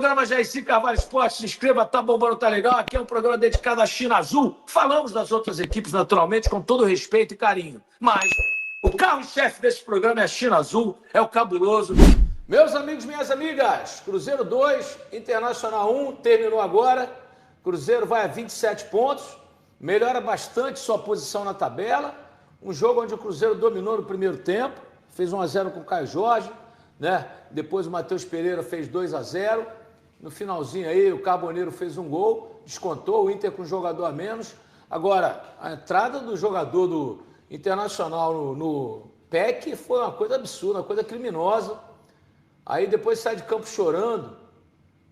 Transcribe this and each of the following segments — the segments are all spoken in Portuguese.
Programa Jaircy Carvalho Esporte, se inscreva, tá bombando, tá legal. Aqui é um programa dedicado à China Azul. Falamos das outras equipes, naturalmente, com todo respeito e carinho. Mas o carro-chefe desse programa é a China Azul, é o cabuloso. Meus amigos, minhas amigas, Cruzeiro 2, Internacional 1, terminou agora. Cruzeiro vai a 27 pontos, melhora bastante sua posição na tabela. Um jogo onde o Cruzeiro dominou no primeiro tempo, fez 1-0 com o Caio Jorge, né? Depois o Matheus Pereira fez 2-0. No finalzinho aí, o Carboneiro fez um gol, descontou, o Inter com um jogador a menos. Agora, a entrada do jogador do Internacional no PEC foi uma coisa absurda, uma coisa criminosa. Aí depois sai de campo chorando,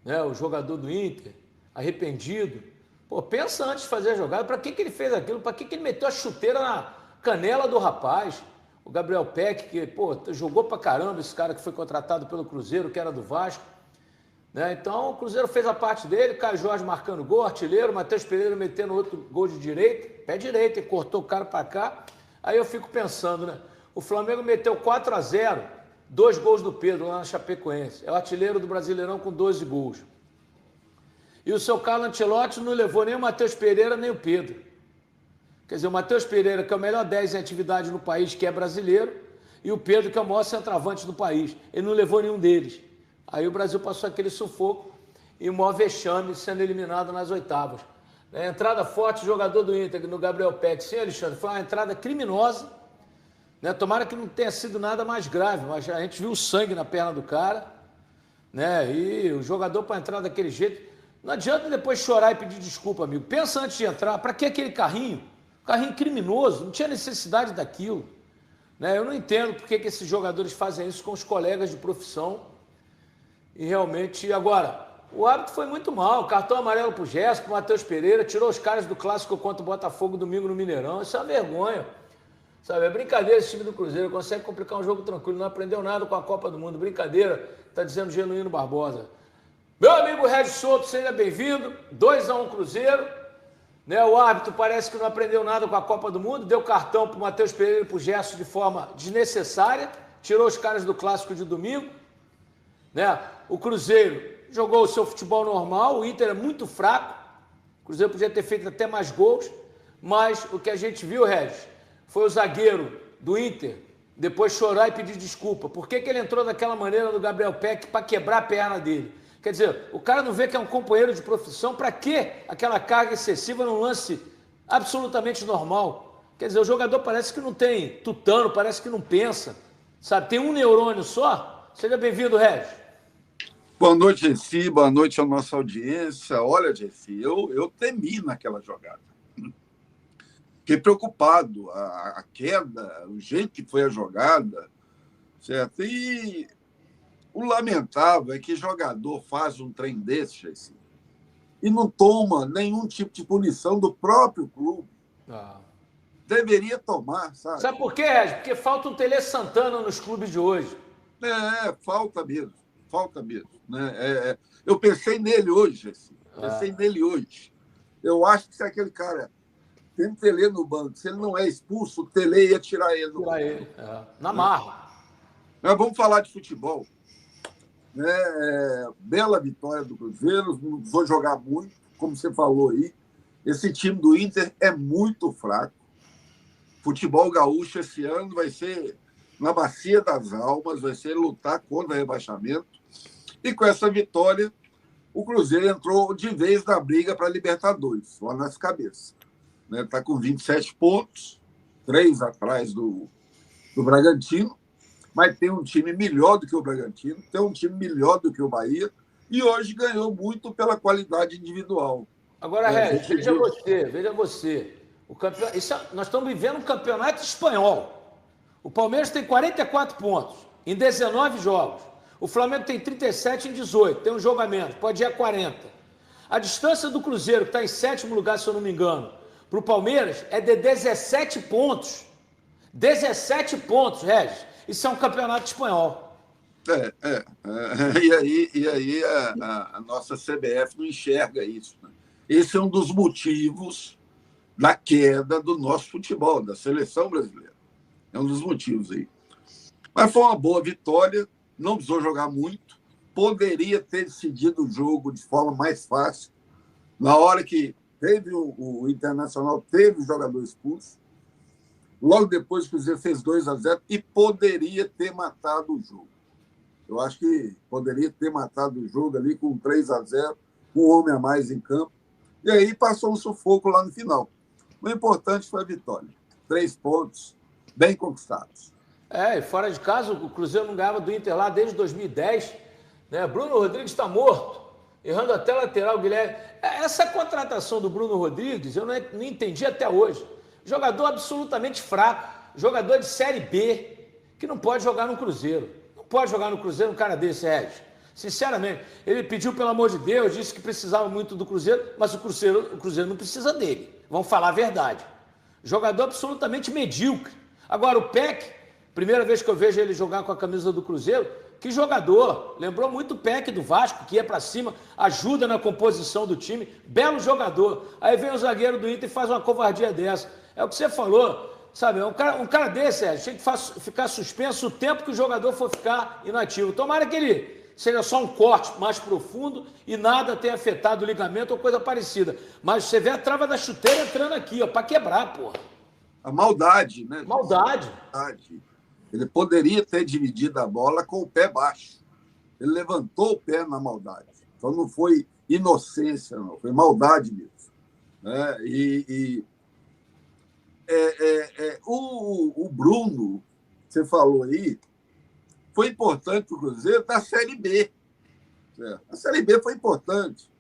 né, o jogador do Inter, arrependido. Pô, pensa antes de fazer a jogada, para que ele fez aquilo? Para que ele meteu a chuteira na canela do rapaz? O Gabriel Peck, que, pô, jogou pra caramba, esse cara que foi contratado pelo Cruzeiro, que era do Vasco. Né? Então, o Cruzeiro fez a parte dele, Caio Jorge marcando gol, artilheiro, Matheus Pereira metendo outro gol de direita, pé direito, e cortou o cara pra cá. Aí eu fico pensando, né? O Flamengo meteu 4-0, 2 gols do Pedro lá na Chapecoense. É o artilheiro do Brasileirão com 12 gols. E o seu Carlo Ancelotti não levou nem o Matheus Pereira, nem o Pedro. Quer dizer, o Matheus Pereira, que é o melhor 10 em atividade no país, que é brasileiro, e o Pedro, que é o maior centroavante do país. Ele não levou nenhum deles. Aí o Brasil passou aquele sufoco e o maior vexame sendo eliminado nas oitavas. Entrada forte, jogador do Inter, no Gabriel Peck. Sim, Alexandre, foi uma entrada criminosa. Né? Tomara que não tenha sido nada mais grave, mas a gente viu o sangue na perna do cara. Né? E o jogador para entrar daquele jeito... Não adianta depois chorar e pedir desculpa, amigo. Pensa antes de entrar. Para que aquele carrinho? Carrinho criminoso, não tinha necessidade daquilo. Né? Eu não entendo porque esses jogadores fazem isso com os colegas de profissão. E realmente, agora, o árbitro foi muito mal. Cartão amarelo pro Gerson, pro Matheus Pereira, tirou os caras do clássico contra o Botafogo domingo no Mineirão. Isso é uma vergonha. Sabe, é brincadeira esse time do Cruzeiro. Consegue complicar um jogo tranquilo, não aprendeu nada com a Copa do Mundo. Brincadeira, tá dizendo Genuíno Barbosa. Meu amigo Regis Souto, seja bem-vindo. 2-1 Cruzeiro. Né, o árbitro parece que não aprendeu nada com a Copa do Mundo, deu cartão para o Matheus Pereira e para o Gerson de forma desnecessária, tirou os caras do clássico de domingo. Né? O Cruzeiro jogou o seu futebol normal, o Inter é muito fraco, o Cruzeiro podia ter feito até mais gols, mas o que a gente viu, Regis, foi o zagueiro do Inter depois chorar e pedir desculpa. Por que ele entrou daquela maneira no Gabriel Peck para quebrar a perna dele? Quer dizer, o cara não vê que é um companheiro de profissão, para que aquela carga excessiva num lance absolutamente normal? Quer dizer, o jogador parece que não tem tutano, parece que não pensa, sabe? Tem um neurônio só. Seja bem-vindo, Regis. Boa noite, Jaircy, boa noite à nossa audiência. Olha, Jaircy, eu temi naquela jogada. Fiquei preocupado, a queda, o jeito que foi a jogada, certo? E... o lamentável é que jogador faz um trem desse, Jaircy, e não toma nenhum tipo de punição do próprio clube. Deveria tomar, sabe? Sabe por quê, Regis? Porque falta um Tele Santana nos clubes de hoje. Falta mesmo. Né? Eu pensei nele hoje, Jaircy. Pensei nele hoje. Eu acho que se aquele cara tem um Tele no banco, se ele não é expulso, o Tele ia tirar ele do banco. Na marra. Mas vamos falar de futebol. Bela vitória do Cruzeiro, não vou jogar muito, como você falou aí. Esse time do Inter é muito fraco. Futebol gaúcho esse ano vai ser na bacia das almas, vai ser lutar contra o rebaixamento. E com essa vitória, o Cruzeiro entrou de vez na briga para a Libertadores, só nas cabeças. Está com 27 pontos, 3 atrás do Bragantino. Mas tem um time melhor do que o Bragantino, tem um time melhor do que o Bahia, e hoje ganhou muito pela qualidade individual. Agora, Regis, veja você. Nós estamos vivendo um campeonato espanhol. O Palmeiras tem 44 pontos em 19 jogos. O Flamengo tem 37 em 18, tem um jogo a menos, pode ir a 40. A distância do Cruzeiro, que está em 7º lugar, se eu não me engano, para o Palmeiras é de 17 pontos. 17 pontos, Regis. Isso é um campeonato espanhol. E aí a nossa CBF não enxerga isso. Né? Esse é um dos motivos da queda do nosso futebol, da seleção brasileira. É um dos motivos aí. Mas foi uma boa vitória, não precisou jogar muito, poderia ter decidido o jogo de forma mais fácil. Na hora que teve o Internacional, teve o jogador expulso. Logo depois, o Cruzeiro fez 2-0 e poderia ter matado o jogo. Eu acho que poderia ter matado o jogo ali com 3-0, com um homem a mais em campo. E aí passou um sufoco lá no final. O importante foi a vitória. 3 pontos bem conquistados. E fora de casa, o Cruzeiro não ganhava do Inter lá desde 2010. Né? Bruno Rodrigues está morto, errando até lateral, Guilherme. Essa contratação do Bruno Rodrigues, eu não entendi até hoje. Jogador absolutamente fraco, jogador de Série B, que não pode jogar no Cruzeiro. Não pode jogar no Cruzeiro um cara desse, Regis. Sinceramente, ele pediu, pelo amor de Deus, disse que precisava muito do Cruzeiro, mas o Cruzeiro não precisa dele. Vamos falar a verdade. Jogador absolutamente medíocre. Agora, o Peck, primeira vez que eu vejo ele jogar com a camisa do Cruzeiro, que jogador. Lembrou muito o Peck do Vasco, que ia para cima, ajuda na composição do time. Belo jogador. Aí vem o zagueiro do Inter e faz uma covardia dessa. É o que você falou, sabe? Um cara desse, tinha que ficar suspenso o tempo que o jogador for ficar inativo. Tomara que ele seja só um corte mais profundo e nada tenha afetado o ligamento ou coisa parecida. Mas você vê a trava da chuteira entrando aqui, ó, para quebrar, porra. A maldade, né? Maldade. Ele poderia ter dividido a bola com o pé baixo. Ele levantou o pé na maldade. Então não foi inocência, não. Foi maldade mesmo. O Bruno, você falou aí, foi importante para o Cruzeiro da Série B. A Série B foi importante.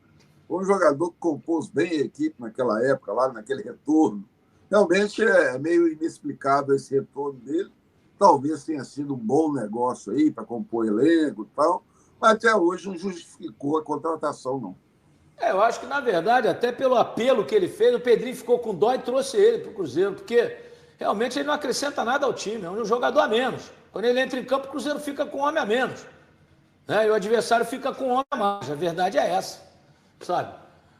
Foi um jogador que compôs bem a equipe naquela época, lá naquele retorno. Realmente é meio inexplicável esse retorno dele. Talvez tenha sido um bom negócio aí para compor elenco e tal, mas até hoje não justificou a contratação, não. Eu acho que, na verdade, até pelo apelo que ele fez, o Pedrinho ficou com dó e trouxe ele para o Cruzeiro, porque realmente ele não acrescenta nada ao time, é um jogador a menos. Quando ele entra em campo, o Cruzeiro fica com um homem a menos. Né? E o adversário fica com um homem a mais. A verdade é essa, sabe?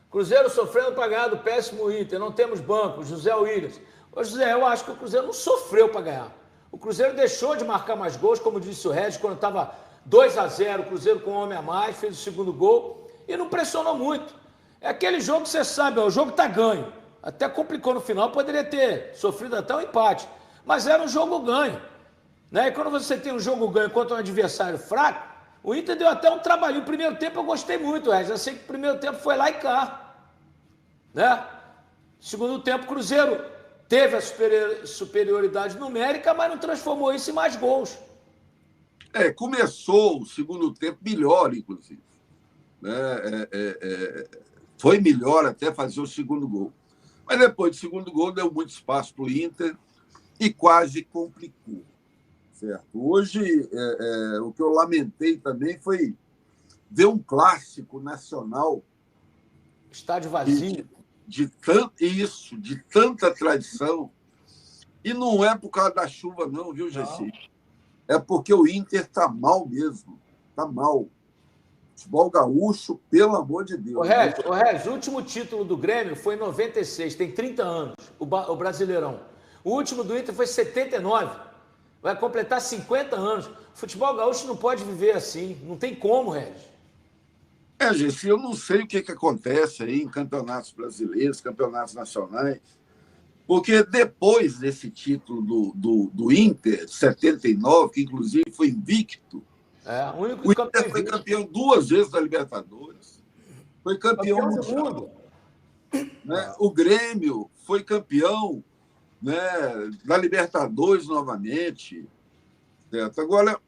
Cruzeiro sofrendo para ganhar do péssimo Inter, não temos banco, José Williams. Ô, José, eu acho que o Cruzeiro não sofreu para ganhar. O Cruzeiro deixou de marcar mais gols, como disse o Regis, quando estava 2-0, o Cruzeiro com um homem a mais, fez o segundo gol e não pressionou muito. É aquele jogo que você sabe, o jogo está ganho. Até complicou no final, poderia ter sofrido até um empate, mas era um jogo ganho. Né? E quando você tem um jogo ganho contra um adversário fraco, o Inter deu até um trabalhinho. O primeiro tempo eu gostei muito, Regis. Eu sei que o primeiro tempo foi lá e cá. Né? Segundo tempo, o Cruzeiro teve a superioridade numérica, mas não transformou isso em mais gols. Começou o segundo tempo melhor, inclusive. Foi melhor até fazer o segundo gol. Mas depois do segundo gol, deu muito espaço para o Inter e quase complicou. Certo? Hoje, o que eu lamentei também foi ver um clássico nacional. Estádio vazio. De tanta tradição. E não é por causa da chuva, não, viu, Gessi? É porque o Inter está mal mesmo. Está mal. Futebol gaúcho, pelo amor de Deus. O Regis, o último título do Grêmio foi em 96, tem 30 anos, o Brasileirão. O último do Inter foi em 79, vai completar 50 anos. O futebol gaúcho não pode viver assim, não tem como, Regis. Gessi, eu não sei o que acontece aí em campeonatos brasileiros, campeonatos nacionais, porque depois desse título do Inter, 79, que inclusive foi invicto, o Inter foi campeão 2 vezes da Libertadores, foi campeão mundial. Né? O Grêmio foi campeão, né, da Libertadores novamente. Certo? Agora,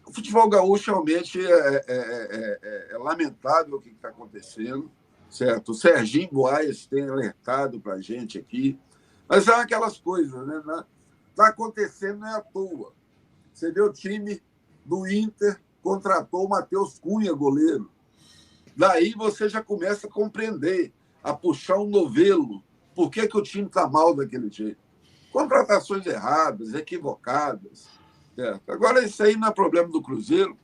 o futebol gaúcho realmente é lamentável o que está acontecendo. Certo? O Serginho Buarque tem alertado para a gente aqui. Mas são aquelas coisas, né? Está acontecendo, não é à toa. Você vê o time do Inter, contratou o Matheus Cunha, goleiro. Daí você já começa a compreender, a puxar um novelo. Por que o time está mal daquele jeito? Contratações erradas, equivocadas. Certo? Agora, isso aí não é problema do Cruzeiro.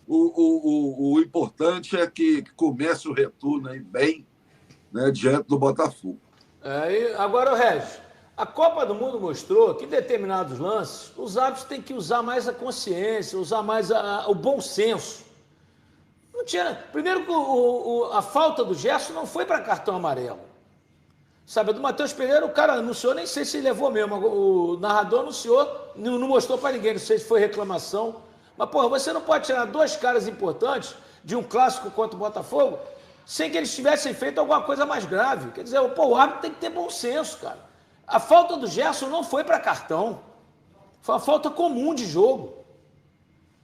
O importante é que comece o retorno aí bem, né, diante do Botafogo. Agora, Regis, a Copa do Mundo mostrou que em determinados lances os árbitros têm que usar mais a consciência, usar mais o bom senso. Não tinha. Primeiro que a falta do Gerson não foi para cartão amarelo. Sabe, a do Matheus Pereira, o cara anunciou, nem sei se ele levou mesmo. O narrador anunciou, não mostrou para ninguém, não sei se foi reclamação. Mas, porra, você não pode tirar 2 caras importantes de um clássico contra o Botafogo sem que eles tivessem feito alguma coisa mais grave. Quer dizer, o árbitro tem que ter bom senso, cara. A falta do Gerson não foi para cartão. Foi uma falta comum de jogo.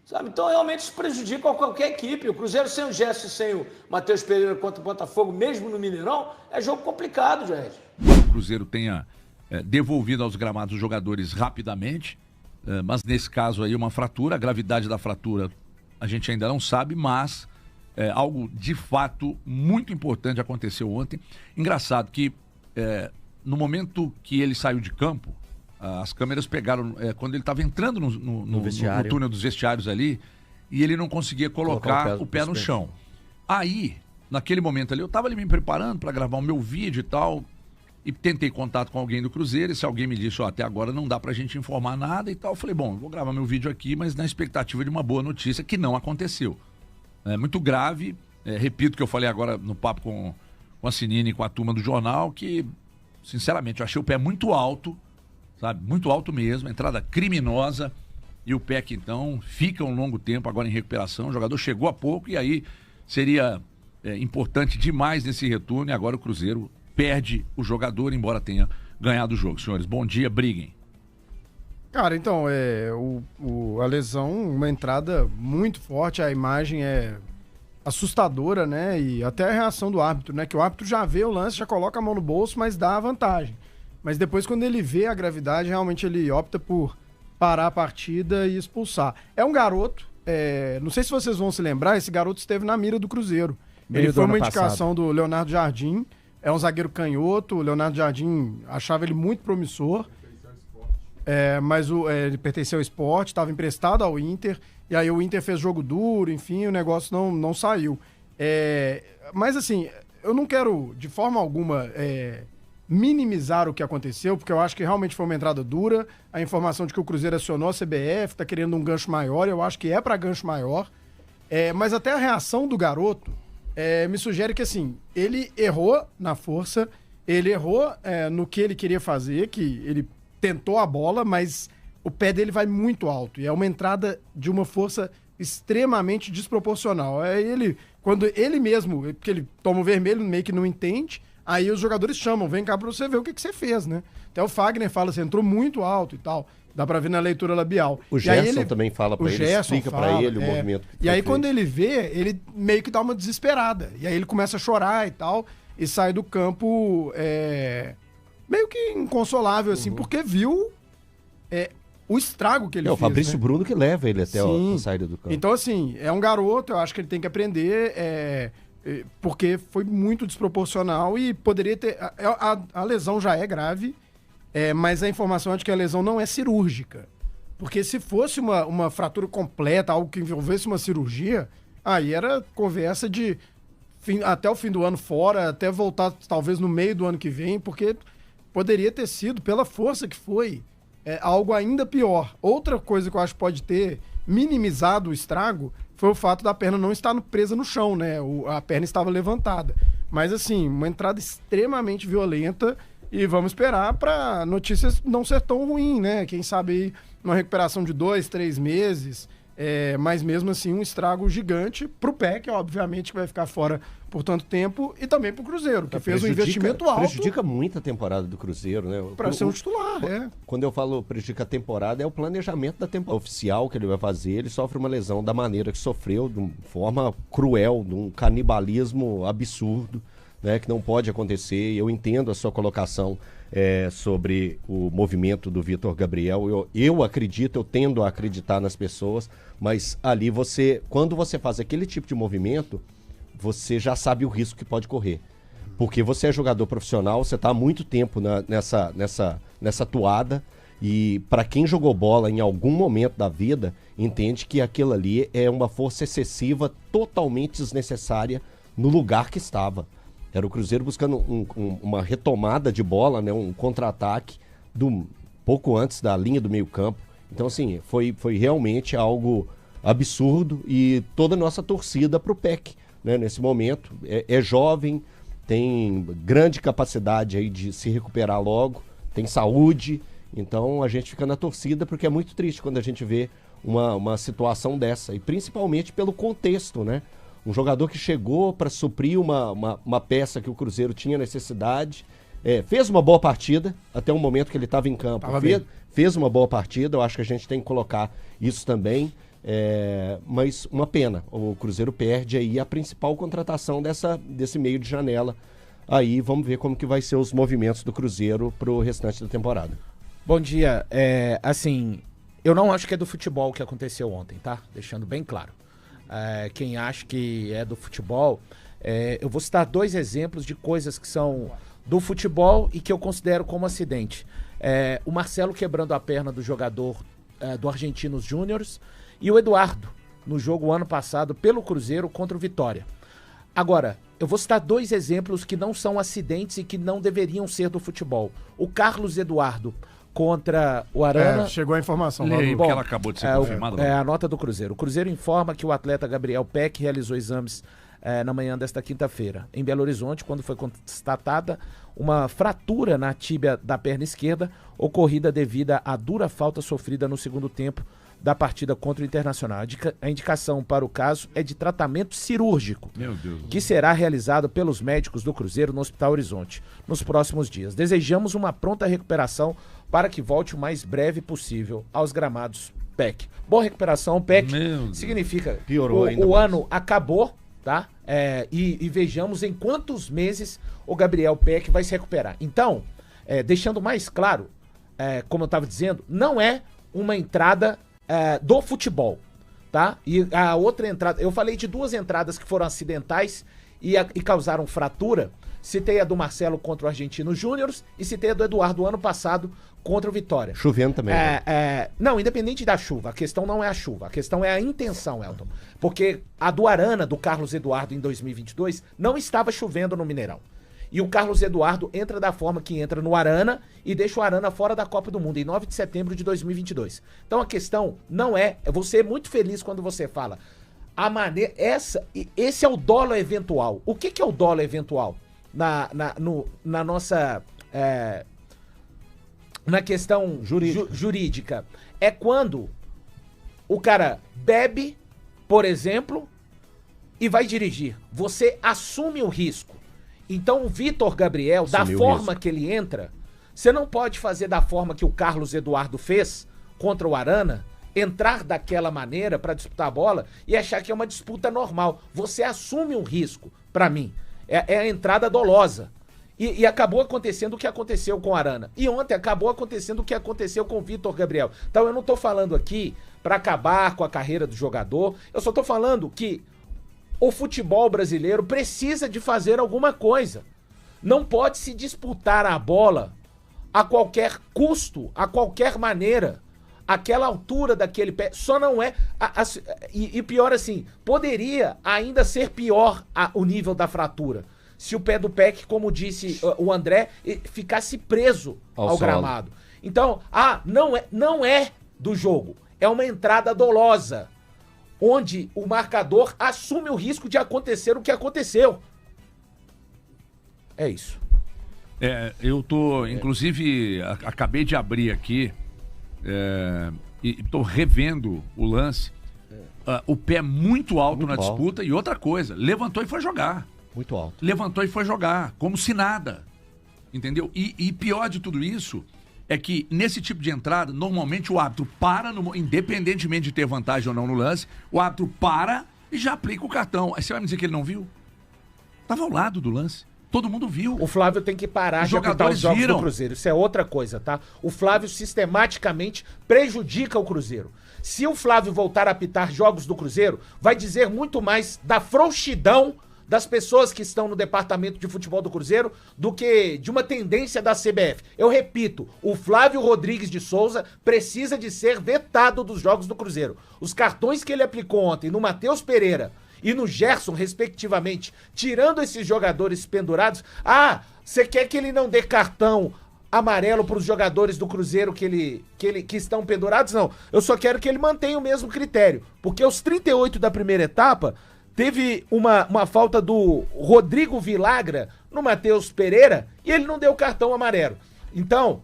Sabe? Então, realmente, isso prejudica qualquer equipe. O Cruzeiro sem o Gerson e sem o Matheus Pereira contra o Botafogo, mesmo no Mineirão, é jogo complicado, Jair. O Cruzeiro tenha devolvido aos gramados os jogadores rapidamente, mas nesse caso aí uma fratura, a gravidade da fratura a gente ainda não sabe, mas algo de fato muito importante aconteceu ontem. Engraçado que no momento que ele saiu de campo, as câmeras pegaram quando ele estava entrando no túnel dos vestiários ali, e ele não conseguia colocar o pé no chão. Aí, naquele momento ali, eu estava ali me preparando para gravar o meu vídeo e tal, e tentei contato com alguém do Cruzeiro, e se alguém me disse, até agora não dá pra gente informar nada e tal, eu falei, bom, vou gravar meu vídeo aqui, mas na expectativa de uma boa notícia, que não aconteceu. É muito grave, repito o que eu falei agora no papo com a Sinine e com a turma do jornal, que, sinceramente, eu achei o pé muito alto, sabe, muito alto mesmo, entrada criminosa, e o pé que então fica um longo tempo agora em recuperação, o jogador chegou há pouco, e aí seria importante demais nesse retorno, e agora o Cruzeiro perde o jogador, embora tenha ganhado o jogo. Senhores, bom dia, briguem. Cara, então, a lesão, uma entrada muito forte, a imagem é assustadora, né? E até a reação do árbitro, né? Que o árbitro já vê o lance, já coloca a mão no bolso, mas dá a vantagem. Mas depois, quando ele vê a gravidade, realmente ele opta por parar a partida e expulsar. É um garoto, não sei se vocês vão se lembrar, esse garoto esteve na mira do Cruzeiro. Ele foi uma indicação do Leonardo Jardim. É um zagueiro canhoto, o Leonardo Jardim achava ele muito promissor, mas ele pertenceu ao Sport, estava emprestado ao Inter, e aí o Inter fez jogo duro, enfim, o negócio não saiu. Mas assim, eu não quero de forma alguma minimizar o que aconteceu, porque eu acho que realmente foi uma entrada dura, a informação de que o Cruzeiro acionou a CBF, está querendo um gancho maior, eu acho que é para gancho maior, mas até a reação do garoto me sugere que, assim, ele errou na força, ele errou no que ele queria fazer, que ele tentou a bola, mas o pé dele vai muito alto. E é uma entrada de uma força extremamente desproporcional. Quando ele mesmo, porque ele toma o vermelho, meio que não entende, aí os jogadores chamam, vem cá pra você ver o que você fez, né? Até o Fagner fala, você entrou muito alto e tal. Dá pra ver na leitura labial. O Gerson também fala pra ele, explica pra ele o movimento. E aí quando ele vê, ele meio que dá uma desesperada. E aí ele começa a chorar e tal, e sai do campo meio que inconsolável, assim, porque viu o estrago que ele fez. É o Fabrício Bruno que leva ele até a saída do campo. Então, assim, é um garoto, eu acho que ele tem que aprender, porque foi muito desproporcional e poderia ter... A lesão já é grave, mas a informação é de que a lesão não é cirúrgica. Porque se fosse uma fratura completa, algo que envolvesse uma cirurgia, aí era conversa de até o fim do ano fora, até voltar talvez no meio do ano que vem, porque poderia ter sido, pela força que foi, algo ainda pior. Outra coisa que eu acho que pode ter minimizado o estrago foi o fato da perna não estar presa no chão, né? A perna estava levantada. Mas, assim, uma entrada extremamente violenta. E vamos esperar para notícias não ser tão ruim, né? Quem sabe aí uma recuperação de 2, 3 meses, mas mesmo assim um estrago gigante pro pé, que obviamente vai ficar fora por tanto tempo, e também pro Cruzeiro, que fez um investimento alto. Prejudica muito a temporada do Cruzeiro, né? Para ser um titular, Quando eu falo prejudica a temporada, é o planejamento da temporada oficial que ele vai fazer. Ele sofre uma lesão da maneira que sofreu, de uma forma cruel, de um canibalismo absurdo, né, que não pode acontecer. Eu entendo a sua colocação sobre o movimento do Vitor Gabriel. Eu acredito, eu tendo a acreditar nas pessoas, mas ali quando você faz aquele tipo de movimento, você já sabe o risco que pode correr. Porque você é jogador profissional, você está há muito tempo nessa toada, e para quem jogou bola em algum momento da vida, entende que aquilo ali é uma força excessiva, totalmente desnecessária no lugar que estava. Era o Cruzeiro buscando uma retomada de bola, né, um contra-ataque pouco antes da linha do meio-campo. Então, assim, foi realmente algo absurdo, e toda a nossa torcida para o PEC, né, nesse momento. É jovem, tem grande capacidade aí de se recuperar logo, tem saúde, então a gente fica na torcida, porque é muito triste quando a gente vê uma situação dessa, e principalmente pelo contexto, né? Um jogador que chegou para suprir uma peça que o Cruzeiro tinha necessidade, fez uma boa partida, até o momento que ele estava em campo, fez uma boa partida, eu acho que a gente tem que colocar isso também, mas uma pena, o Cruzeiro perde aí a principal contratação desse meio de janela. Aí vamos ver como que vai ser os movimentos do Cruzeiro pro restante da temporada. Bom dia, assim, eu não acho que é do futebol o que aconteceu ontem, tá? Deixando bem claro. Quem acha que é do futebol, eu vou citar 2 exemplos de coisas que são do futebol e que eu considero como acidente. O Marcelo quebrando a perna do jogador do Argentinos Júniors e o Eduardo, no jogo ano passado pelo Cruzeiro contra o Vitória. Agora, eu vou citar 2 exemplos que não são acidentes e que não deveriam ser do futebol. O Carlos Eduardo contra o Arana. Chegou a informação. Porque ela acabou de ser confirmada. A nota do Cruzeiro. O Cruzeiro informa que o atleta Gabriel Peck realizou exames na manhã desta quinta-feira em Belo Horizonte, quando foi constatada uma fratura na tíbia da perna esquerda, ocorrida devido à dura falta sofrida no segundo tempo da partida contra o Internacional. A indicação para o caso é de tratamento cirúrgico, que será realizado pelos médicos do Cruzeiro no Hospital Horizonte nos próximos dias. Desejamos uma pronta recuperação para que volte o mais breve possível aos gramados PEC. Boa recuperação, PEC. Significa que o ano acabou, tá? E vejamos em quantos meses o Gabriel PEC vai se recuperar. Então, deixando mais claro, como eu estava dizendo, não é uma entrada do futebol, tá? E a outra entrada, eu falei de 2 entradas que foram acidentais e causaram fratura. Citei a do Marcelo contra o Argentino Júnior e citei a do Eduardo ano passado contra o Vitória. Chovendo também. Não, independente da chuva, a questão não é a chuva, a questão é a intenção, Elton. Porque a do Arana, do Carlos Eduardo em 2022, não estava chovendo no Mineirão. E o Carlos Eduardo entra da forma que entra no Arana e deixa o Arana fora da Copa do Mundo em 9 de setembro de 2022. Então a questão não é... Eu vou ser muito feliz quando você fala a maneira... Esse é o dolo eventual. O que é o dolo eventual? Na nossa... na questão jurídica. É quando o cara bebe, por exemplo, e vai dirigir. Você assume o risco. Então o Vitor Gabriel, da forma que ele entra, você não pode fazer da forma que o Carlos Eduardo fez contra o Arana, entrar daquela maneira para disputar a bola e achar que é uma disputa normal. Você assume um risco, para mim. É a entrada dolosa. E acabou acontecendo o que aconteceu com o Arana. E ontem acabou acontecendo o que aconteceu com o Vitor Gabriel. Então eu não tô falando aqui para acabar com a carreira do jogador, eu só tô falando que o futebol brasileiro precisa de fazer alguma coisa. Não pode se disputar a bola a qualquer custo, a qualquer maneira. Aquela altura daquele pé só não é... E pior assim, poderia ainda ser pior o nível da fratura. Se o pé do PEC, como disse o André, ficasse preso ao gramado. Então, não é do jogo. É uma entrada dolosa, onde o marcador assume o risco de acontecer o que aconteceu. É isso. Eu tô, inclusive, acabei de abrir aqui e tô revendo o lance. O pé muito alto na disputa e outra coisa, levantou e foi jogar. Muito alto. Levantou e foi jogar, como se nada. Entendeu? E pior de tudo isso é que nesse tipo de entrada, normalmente o árbitro para, independentemente de ter vantagem ou não no lance, o árbitro para e já aplica o cartão. Aí você vai me dizer que ele não viu? Tava ao lado do lance. Todo mundo viu. O Flávio tem que parar de apitar os jogos do Cruzeiro. Isso é outra coisa, tá? O Flávio sistematicamente prejudica o Cruzeiro. Se o Flávio voltar a apitar jogos do Cruzeiro, vai dizer muito mais da frouxidão das pessoas que estão no departamento de futebol do Cruzeiro do que de uma tendência da CBF. Eu repito, o Flávio Rodrigues de Souza precisa de ser vetado dos jogos do Cruzeiro. Os cartões que ele aplicou ontem no Matheus Pereira e no Gerson, respectivamente, tirando esses jogadores pendurados, você quer que ele não dê cartão amarelo para os jogadores do Cruzeiro que estão pendurados, não. Eu só quero que ele mantenha o mesmo critério. Porque os 38 da primeira etapa, teve uma falta do Rodrigo Vilagra no Matheus Pereira e ele não deu cartão amarelo. Então,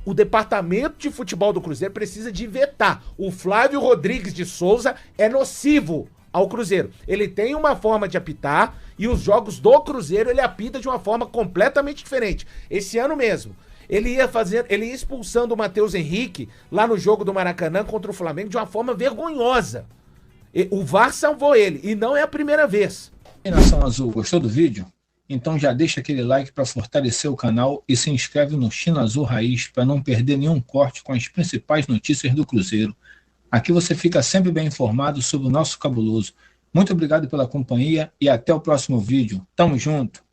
o departamento de futebol do Cruzeiro precisa de vetar. O Flávio Rodrigues de Souza é nocivo ao Cruzeiro. Ele tem uma forma de apitar e os jogos do Cruzeiro ele apita de uma forma completamente diferente. Esse ano mesmo, ele ia expulsando o Matheus Henrique lá no jogo do Maracanã contra o Flamengo de uma forma vergonhosa. O VAR salvou ele e não é a primeira vez. Nação Azul, gostou do vídeo? Então já deixa aquele like para fortalecer o canal e se inscreve no China Azul Raiz para não perder nenhum corte com as principais notícias do Cruzeiro. Aqui você fica sempre bem informado sobre o nosso cabuloso. Muito obrigado pela companhia e até o próximo vídeo. Tamo junto!